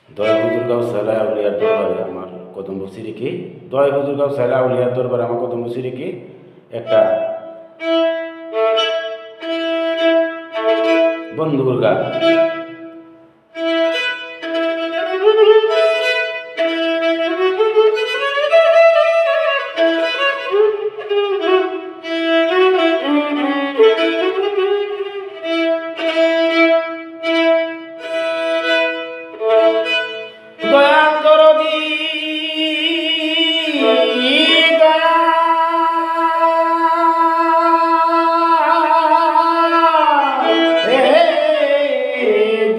দয়া হুজুরগাঁও সেলা আউলিয়ার দরবারে আমার কদম বসিরিকে দয়া হুজুরগাঁও সেলা আউলিয়ার দরবারে আমার কদম বসিরিকে একটা বন্ধুর গান। দয়া দরদি দয়া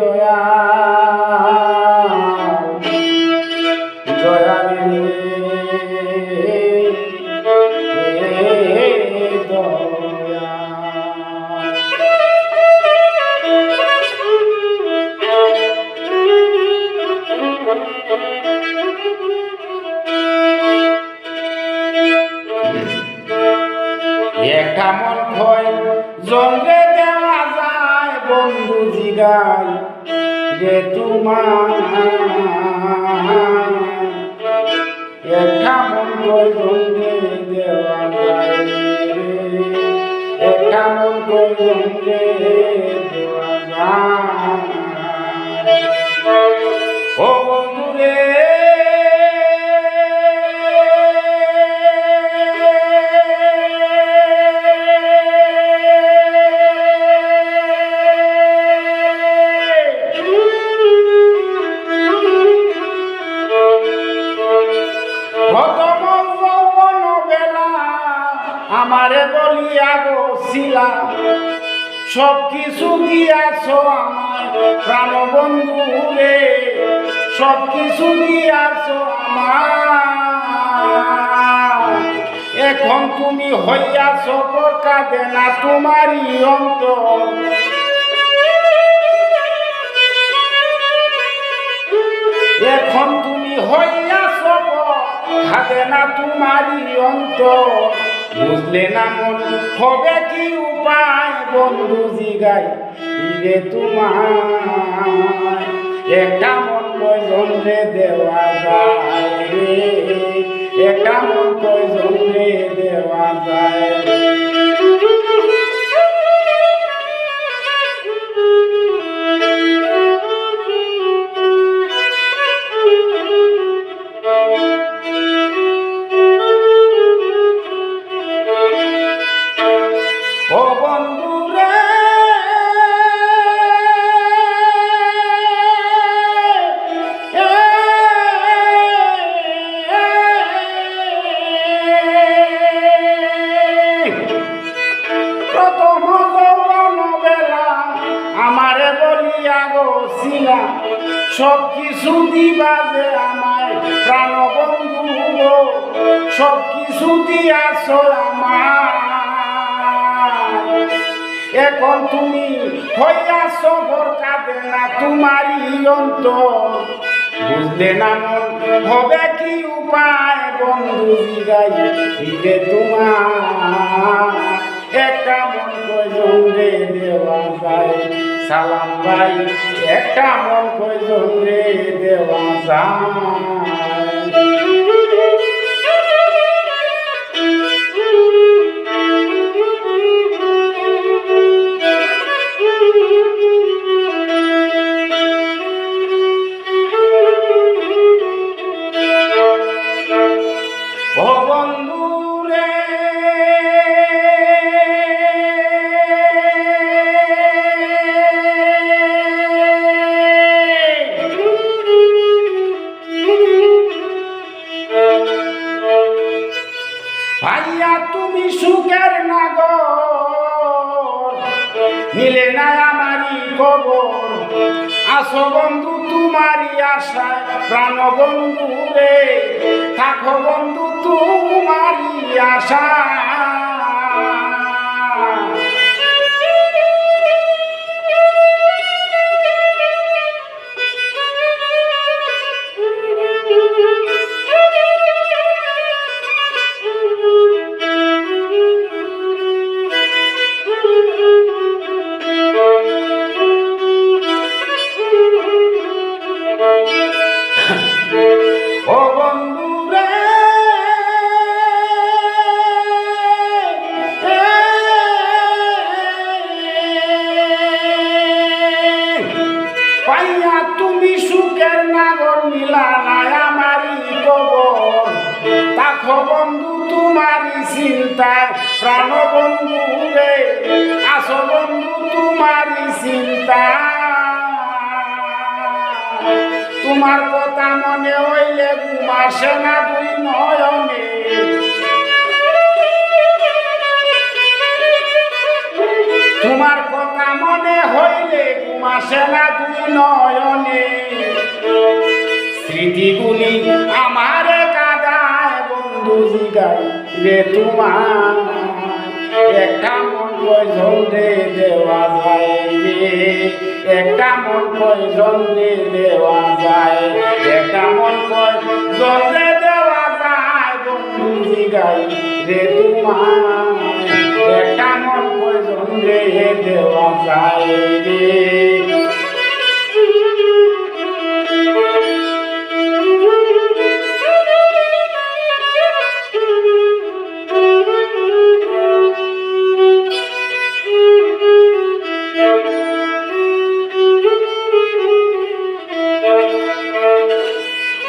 দয়া দয়া একটা মন হয় জঙ্গে দেওয়া যায় বন্ধু জিগাই রে তোমার একটা মন হয় জঙ্গে দেওয়া যায় একটা মন হয় জঙ্গে দেওয়া যায় ও বন্ধু রে আমারে বলিয়া গো শিলা সব কিছু দিয়াছ আমার প্রাণ বন্ধু রে সব কিছু দিয়াছ আমার এখন তুমি হইয়াছ কাঁদে না তোমারই অন্তর এখন তুমি হইয়াছ কাঁদে না তোমারই অন্তর বুঝলে না মন হবে কি উপায় বন্ধু জিগাই রে তোমার একটা মন কয়জন রে দেওয়া যায় রে একটা মন কয়জন রে দেওয়া যায় ও বন্ধু রে প্রথম যৌবন বেলা আমারে বলিয়া গো শিলা সব কিছু দিবা যে আমায় প্রাণ বন্ধু গো সব কিছু দিয়াছ আমার এখন তুমি হইয়াছ কাঁদে না তোমারই অন্তর বুঝলে না মন হবে কি উপায় বন্ধু জিগাই রে তোমার একটা মন কয়জন রে দেওয়া যায় সালাম ভাই একটা মন কয়জন রে দেওয়া যায় ও বন্ধু রে ভাইয়া তুমি সুখের নাগর নিলে না আমারই খবর আসো বন্ধু তোমারই আশায় প্রাণ বন্ধু রে থাকো বন্ধু তোমারই আশায় Thank you. না তুমি সুখের নাগর মিলা নাই আমারই কবর তাকো বন্ধু তোমারই চিন্তায় প্রাণ বন্ধু রে আসো বন্ধু তোমারই চিন্তায় তোমার কথা মনে হইলে ঘুম আসে না দুই নয়নে তোমার কথা মনে হইলে ঘুম আসে না দুই নয়নে স্মৃতিগুলি আমারে কাঁদায় বন্ধু জিগাই রে তোমার একটা মন কয়জন রে দেওয়া যায় রে একটা মন কয়জন রে দেওয়া যায় একটা মন কয়জন রে দেওয়া যায় বন্ধু জিগাই রে তোমার একটা মন কয়জন রে দেওয়া যায় রে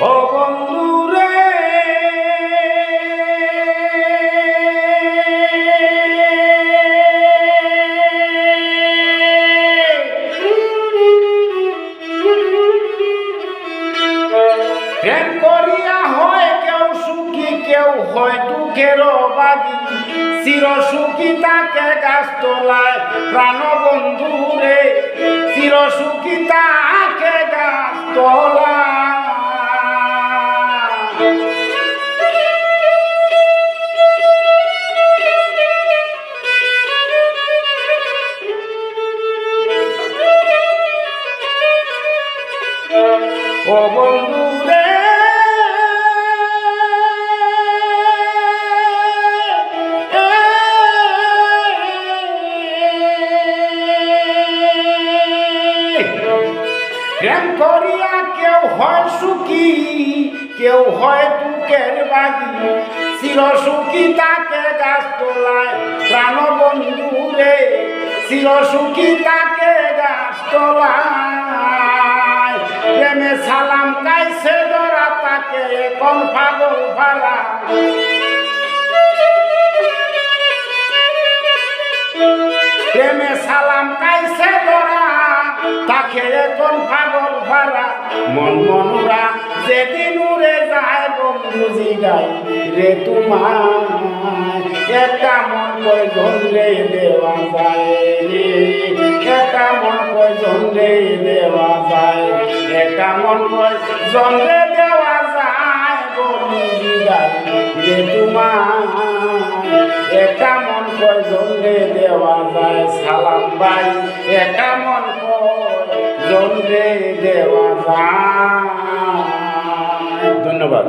ও বন্ধু রে প্রেম করিয়া হয় কেউ সুখী কেউ হয় দুঃখের বাগী চির সুখী তাকে গাছ তোলায় প্রাণ বন্ধু রে চির সুখী তাকে গাছ তোলায় ও বন্ধু রে প্রেম করিয়া কেউ হয় সুখী কেউ হয় দুঃখের বাগী চির সুখী তাকে গাছ তোলায় প্রাণ বন্ধু রে চির সুখী তাকে গাছ তোলায় প্রেমে সালাম কাইছে ধরা তাকে কোন পাগল ভালা প্রেমে সালাম কাইছে ধরা তাকে এখন পাগল ভাড়া মন মনুরা যেদিন উড়ে যায় বন্ধু জিগাই রে তোমার একটা মন কয়জন রে দেওয়া যায় রে একটা মন কয়জন রে দেওয়া যায় একটা মন কয়জন রে দেওয়া যায় বন্ধু জিগাই রে তোমার একটা মন কয়জন রে দেওয়া যায় সালাম ভাই একটা মন কয়জন রে দেওয়া যায়। ধন্যবাদ।